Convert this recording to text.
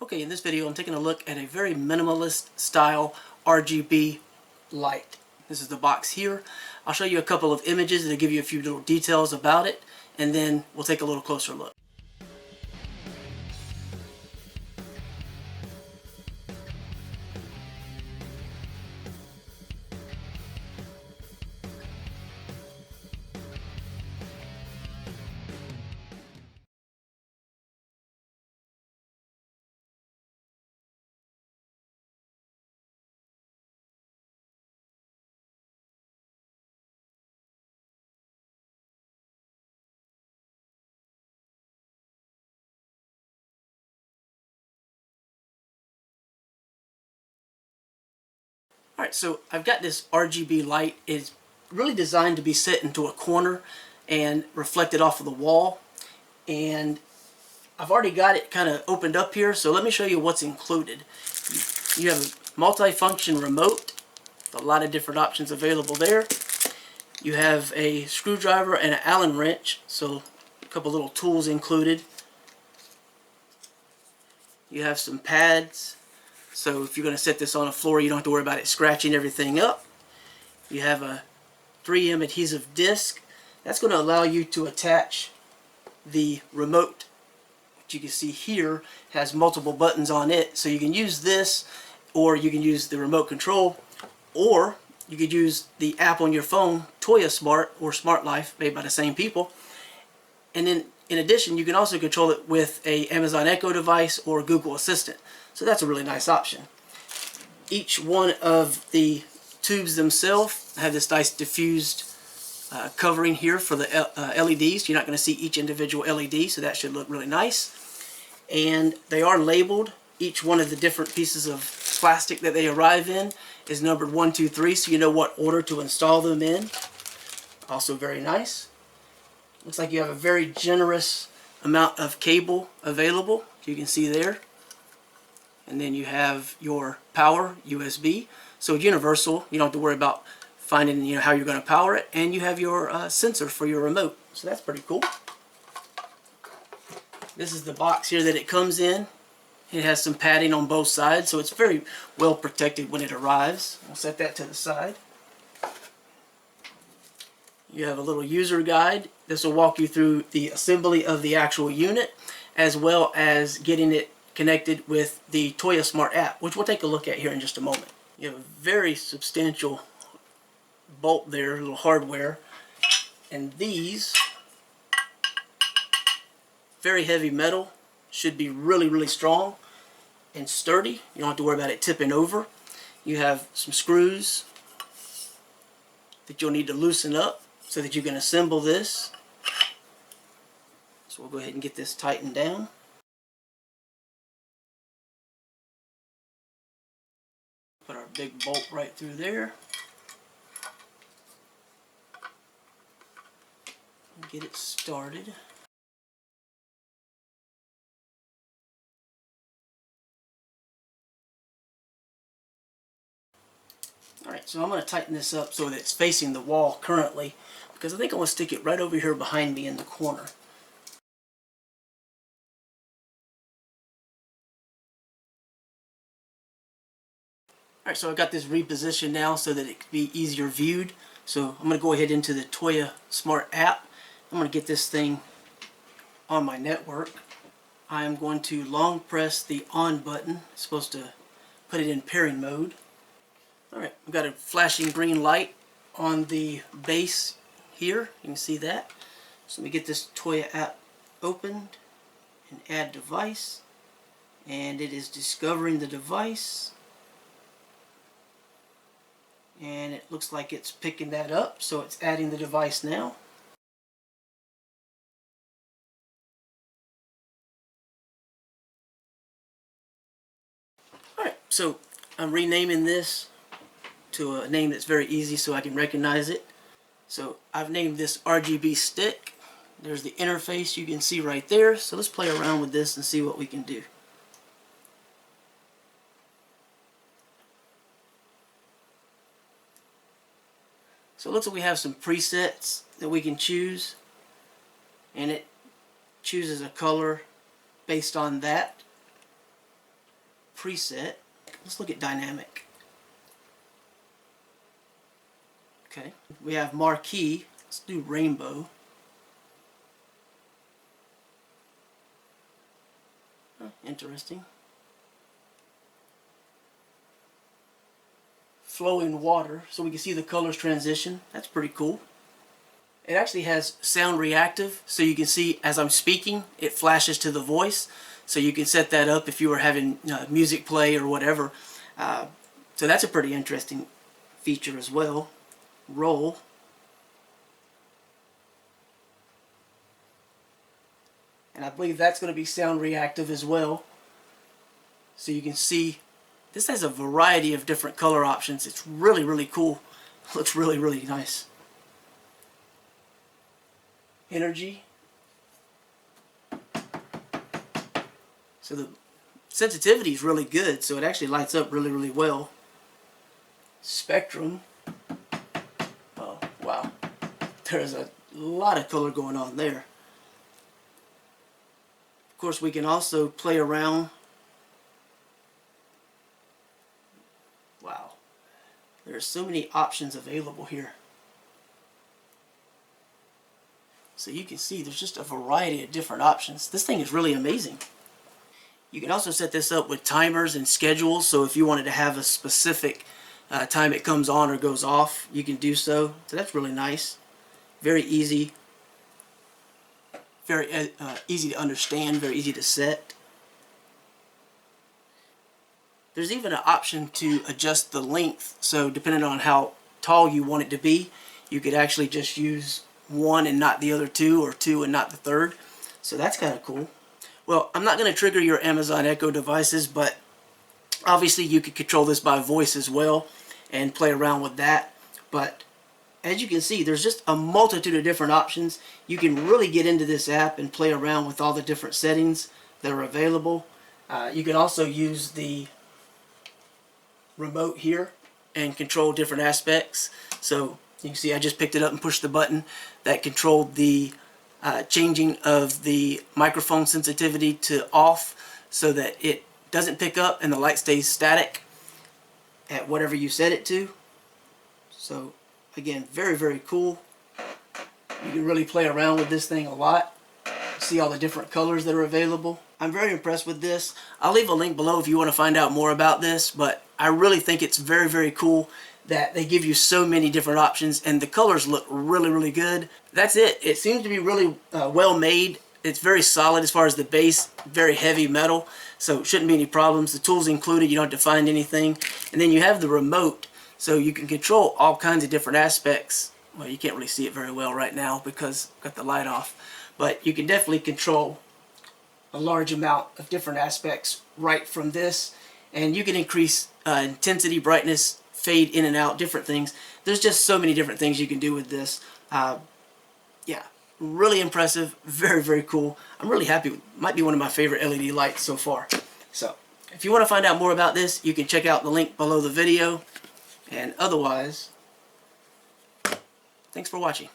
Okay, in this video I'm taking a look at a very minimalist style RGB light. This is the box here. I'll show you a couple of images that'll give you a few little details about it, and then we'll take a little closer look. Alright, so I've got this RGB light. It's really designed to be set into a corner and reflected off of the wall. And I've already got it kind of opened up here, so let me show you what's included. You have a multi-function remote, a lot of different options available there. You have a screwdriver and an Allen wrench, so a couple little tools included. You have some pads, so if you're going to set this on the floor, you don't have to worry about it scratching everything up. You have a 3M adhesive disc. That's going to allow you to attach the remote, which you can see here has multiple buttons on it. So you can use this, or you can use the remote control, or you could use the app on your phone, Toya Smart or Smart Life, made by the same people. And then in addition, you can also control it with a Amazon Echo device or Google Assistant. So that's a really nice option. Each one of the tubes themselves have this nice diffused covering here for the LEDs. You're not going to see each individual LED, so that should look really nice. And they are labeled. Each one of the different pieces of plastic that they arrive in is numbered 1, 2, 3, so you know what order to install them in. Also very nice. Looks like you have a very generous amount of cable available. You can see there. And then you have your power USB. So universal. You don't have to worry about finding how you're going to power it. And you have your sensor for your remote. So that's pretty cool. This is the box here that it comes in. It has some padding on both sides, so it's very well protected when it arrives. I'll set that to the side. You have a little user guide. This will walk you through the assembly of the actual unit, as well as getting it connected with the Toya Smart app, which we'll take a look at here in just a moment. You have a very substantial bolt there, a little hardware, and these, very heavy metal, should be really, really strong and sturdy. You don't have to worry about it tipping over. You have some screws that you'll need to loosen up so that you can assemble this. So we'll go ahead and get this tightened down. Put our big bolt right through there. And get it started. Alright, so I'm going to tighten this up so that it's facing the wall currently, because I think I want to stick it right over here behind me in the corner. Alright, so I've got this repositioned now so that it can be easier viewed. So I'm going to go ahead into the Toya Smart app. I'm going to get this thing on my network. I am going to long press the on button. It's supposed to put it in pairing mode. Alright, I've got a flashing green light on the base here. You can see that. So let me get this Toya app opened and add device. And it is discovering the device. And it looks like it's picking that up, so it's adding the device now. Alright, so I'm renaming this to a name that's very easy so I can recognize it. So I've named this RGB stick. There's the interface you can see right there. So let's play around with this and see what we can do. So it looks like we have some presets that we can choose, and it chooses a color based on that. preset. Let's look at dynamic. Okay, we have marquee. Let's do rainbow. Interesting. Flowing water, so we can see the colors transition. That's pretty cool. It actually has sound reactive, so you can see as I'm speaking, it flashes to the voice. So you can set that up if you were having music play or whatever. So that's a pretty interesting feature as well. Roll. And I believe that's going to be sound reactive as well. So you can see this has a variety of different color options. It's really, really cool. Looks really, really nice. Energy. So the sensitivity is really good, so it actually lights up really, really well. Spectrum. Oh, wow. There's a lot of color going on there. Of course, we can also play around. Wow. There are so many options available here. So you can see there's just a variety of different options. This thing is really amazing. You can also set this up with timers and schedules, so if you wanted to have a specific time it comes on or goes off, you can do so. So that's really nice. Very easy. Very easy to understand, very easy to set. There's even an option to adjust the length, so depending on how tall you want it to be, you could actually just use one and not the other two, or two and not the third. So that's kind of cool. Well, I'm not going to trigger your Amazon Echo devices, but obviously you could control this by voice as well and play around with that. But as you can see, there's just a multitude of different options. You can really get into this app and play around with all the different settings that are available. You can also use the remote here and control different aspects. So you can see I just picked it up and pushed the button that controlled the changing of the microphone sensitivity to off, so that it doesn't pick up and the light stays static at whatever you set it to. So again, very, very cool. You can really play around with this thing a lot. See all the different colors that are available. I'm very impressed with this. I'll leave a link below if you want to find out more about this, but I really think it's very, very cool that they give you so many different options, and the colors look really, really good. That's it. It seems to be really well made. It's very solid as far as the base, very heavy metal, so it shouldn't be any problems. The tools included, you don't have to find anything. And then you have the remote, so you can control all kinds of different aspects. Well, you can't really see it very well right now because I've got the light off, but you can definitely control a large amount of different aspects right from this, and you can increase intensity, brightness, fade in and out, different things. There's just so many different things you can do with this. Yeah, really impressive, very, very cool. I'm really happy with it. Might be one of my favorite LED lights so far. So if you want to find out more about this, you can check out the link below the video, and otherwise, thanks for watching.